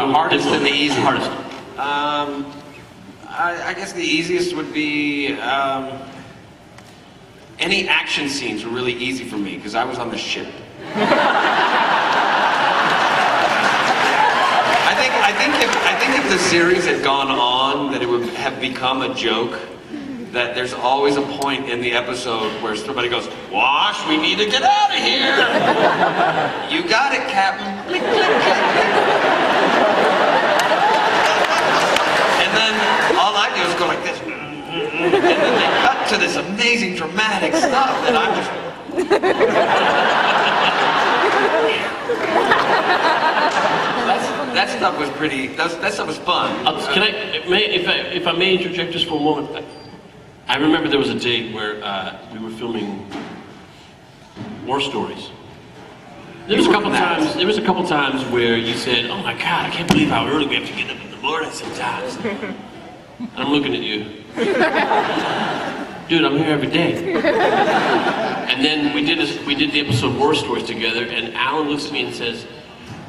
Hardest and the easiest. Hardest. I guess the easiest would be any action scenes were really easy for me because I was on the ship. I think if the series had gone on, that it would have become a joke. That there's always a point in the episode where somebody goes, "Wash, we need to get out of here." You got it, Captain. Click, click, click, click. And then all I do is go like this. And then they cut to this amazing dramatic stuff that I'm just... That stuff was pretty, that stuff was fun. If I may interject just for a moment. I remember there was a day where we were filming war stories. There was a couple times where you said, "Oh my God, I can't believe how early we have to get up in the morning sometimes." And I'm looking at you. Dude, I'm here every day. And then we did the episode War Stories together, and Alan looks at me and says,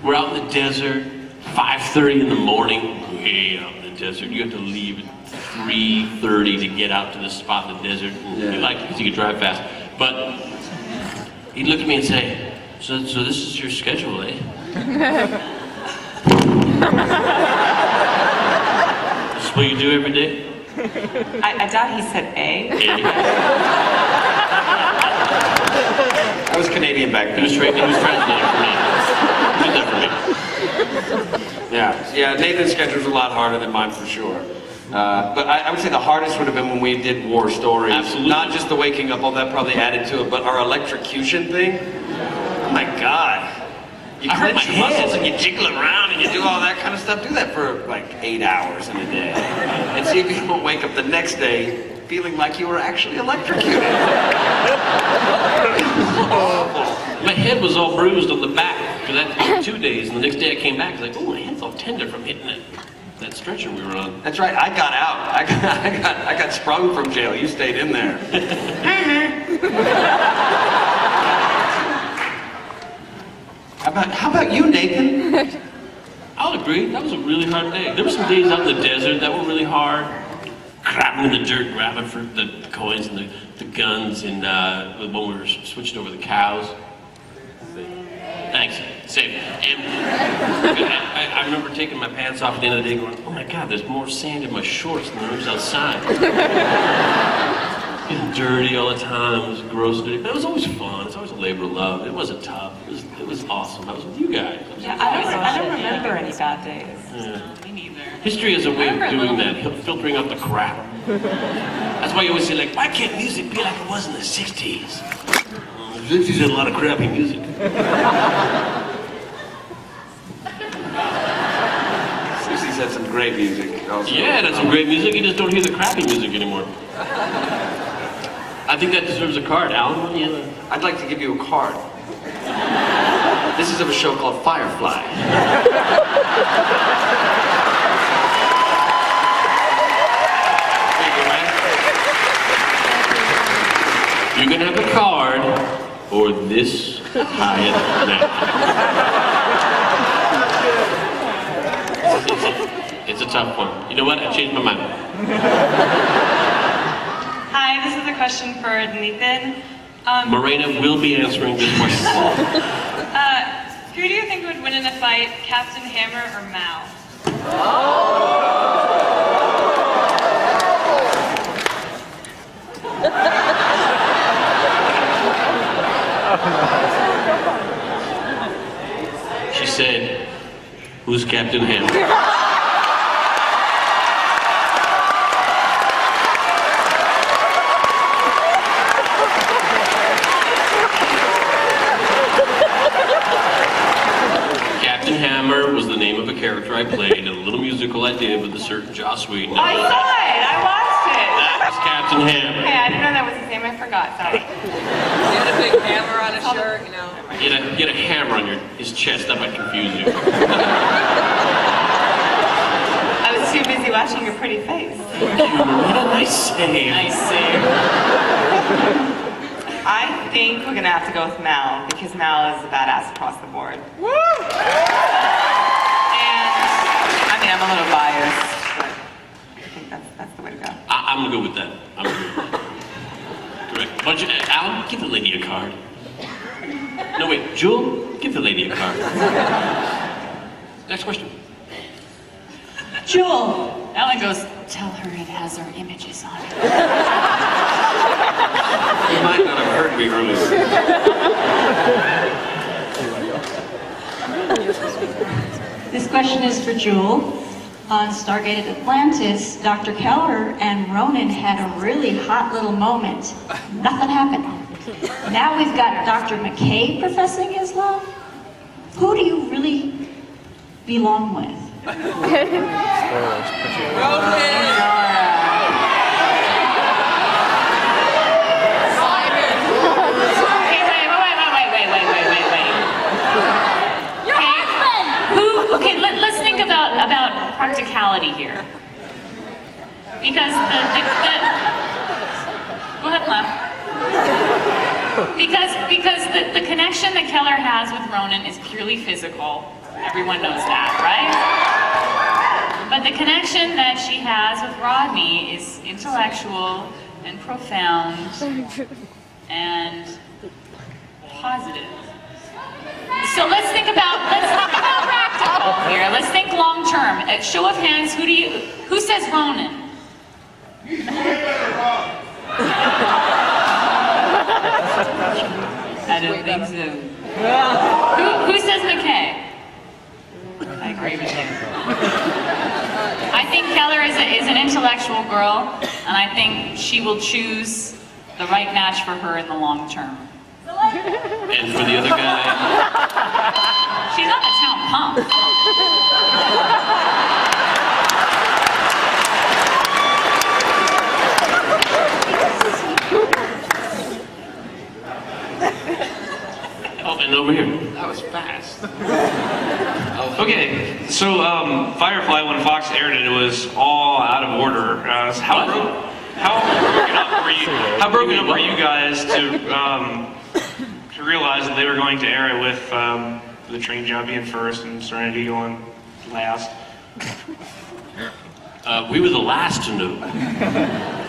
"We're out in the desert, 5:30 in the morning, way out in the desert. You have to leave at 3:30 to get out to this spot in the desert." And he liked it because he could drive fast. But he'd look at me and say, so this is your schedule, eh? This is what you do every day? I doubt he said A. I was Canadian back then. He was translating for me. He did that for me. Yeah, Nathan's schedule was a lot harder than mine for sure. But I would say the hardest would have been when we did War Stories. Absolutely. Not just the waking up, all that probably added to it, but our electrocution thing. Oh my God. You clench your muscles and you jiggle around and you do all that kind of stuff. Do that for like 8 hours in a day. And see if you don't wake up the next day feeling like you were actually electrocuted. My head was all bruised on the back because that took 2 days, and the next day I came back, I was like, "Oh, my head's all tender from hitting that stretcher we were on." That's right, I got out. I got sprung from jail. You stayed in there. How about you, Nathan? I'll agree, that was a really hard day. There were some days out in the desert that were really hard. Crapping in the dirt, grabbing for the coins and the guns, and when we were switching over the cows. Thanks, same. And I remember taking my pants off at the end of the day going, "Oh my God, there's more sand in my shorts than there is outside." Getting dirty all the time, it was gross. But it was always fun, it's always a labor of love. It wasn't tough, it was awesome. I was with you guys. Yeah, I don't remember any bad days. Yeah. Me neither. History has a way of doing that, filtering out the crap. That's why you always say, like, why can't music be like it was in the 60s? The 60s had a lot of crappy music. Susie's had some great music. Also. Yeah, that's some great music, you just don't hear the crappy music anymore. I think that deserves a card. Alan, what do you have? I'd like to give you a card. This is of a show called Firefly. You can have a card or this Hyatt napkin. It's a tough one. You know what? I changed my mind. Hi, this is a question for Nathan. Morena will be answering this question. Who do you think would win in a fight, Captain Hammer or Mal? She said, "Who's Captain Hammer?" Was the name of a character I played in a little musical I did with a certain Joss Whedon. I saw it! I watched it! That was Captain Hammer. Okay, I didn't know that was his name. I forgot. Sorry. He had a big hammer on his shirt, you know. He had a hammer on his chest. That might confuse you. I was too busy watching your pretty face. Thank you, Morena. Nice save. Nice save. I think we're gonna have to go with Mal, because Mal is a badass across the board. Woo! And a little biased, but I think that's the way to go. I'm gonna go with that. I'm gonna go with that. Correct. Why don't you, Alan, give the lady a card. No, wait, Jewel, give the lady a card. Next question. Jewel. Alan goes, tell her it has our images on it. You might not have heard me earlier. This question is for Jewel. On Stargate Atlantis, Dr. Keller and Ronan had a really hot little moment. Nothing happened. Now we've got Dr. McKay professing his love. Who do you really belong with? Okay, let's think about practicality here. Because go ahead and laugh. Because the connection that Keller has with Ronan is purely physical. Everyone knows that, right? But the connection that she has with Rodney is intellectual and profound and positive. So let's think about practical here. Let's think long term. At show of hands, who says Ronan? I don't think so. Who says McKay? I agree with you. I think Keller is an intellectual girl, and I think she will choose the right match for her in the long term. And for the other guy, She's not a town pump. oh, and over here. That was fast. Okay, so Firefly, when Fox aired it, it was all out of order. How broken up were you guys to realize that they were going to air it with the train job being first and Serenity going last? We were the last to know.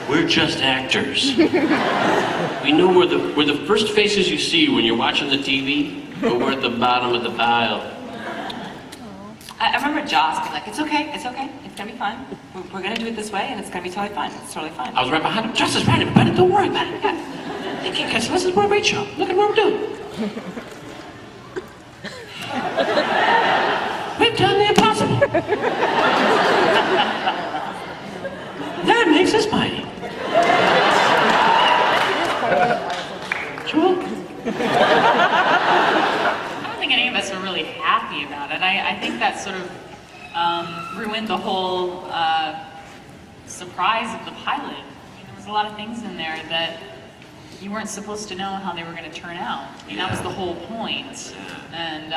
We're just actors. We know we're the first faces you see when you're watching the TV, but we're at the bottom of the pile. I remember Joss being like, it's okay, it's gonna be fine. We're gonna do it this way and it's gonna be totally fine. It's totally fine. I was right behind him. Just as right about it. Don't worry about it. Yeah. Thank you guys. This is what a great show. Look at what we're doing. We've done the impossible. That makes us mighty. Jewel? I don't think any of us were really happy about it. I think that sort of ruined the whole surprise of the pilot. I mean, there was a lot of things in there that you weren't supposed to know how they were going to turn out. I mean, that was the whole point. And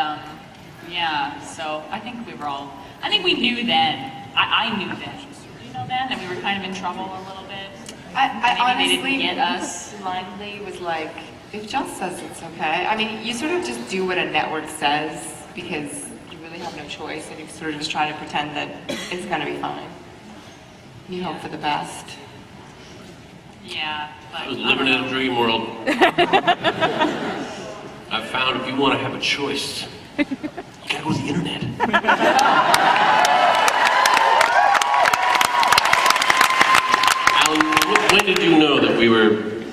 yeah, so I think we knew then. I knew then. You know then that we were kind of in trouble a little bit. I Maybe honestly they didn't get us. blindly was like, if Joss says it's okay. I mean, you sort of just do what a network says because you really have no choice and you sort of just try to pretend that it's gonna be fine. You hope for the best. Yeah. But, I was living in a dream world. I found if you want to have a choice, you gotta go to the internet. Alan, when did you know that we were,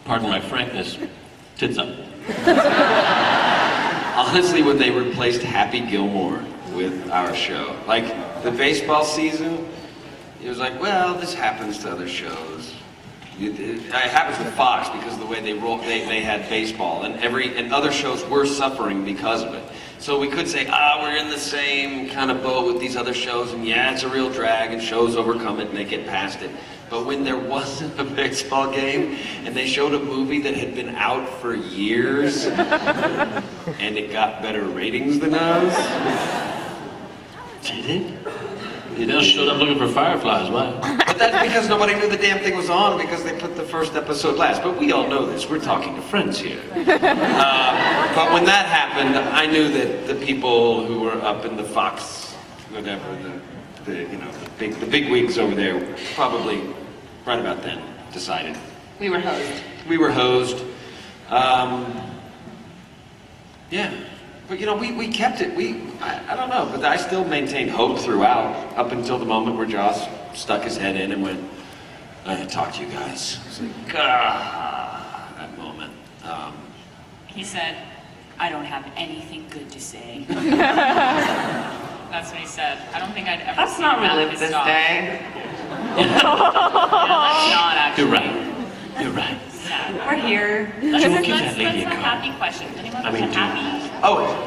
pardon my frankness, tits up? Honestly, when they replaced Happy Gilmore with our show, like the baseball season, it was like, well, this happens to other shows. It happens with Fox because of the way they had baseball, and other shows were suffering because of it. So we could say, we're in the same kind of boat with these other shows, and yeah, it's a real drag, and shows overcome it and they get past it. But when there wasn't a baseball game, and they showed a movie that had been out for years, and it got better ratings than us. Did it? They just showed up looking for Fireflies, why? But that's because nobody knew the damn thing was on because they put the first episode last. But we all know this. We're talking to friends here. But when that happened, I knew that the people who were up in the Fox whatever the big wigs over there, probably right about then decided. We were hosed. We were hosed. Yeah. But we kept it. I don't know, but I still maintained hope throughout, up until the moment where Joss stuck his head in and went, I had talked to you guys. It's like, that moment. He said, I don't have anything good to say. That's what he said. I don't think I'd ever Let's seen not him that relive pissed this off. day. Yeah, let's not actually. You're right. You're right. Yeah. We're here. Let's Joe, give that have lady a call. happy questions. Anyone I with mean, a happy? Oh,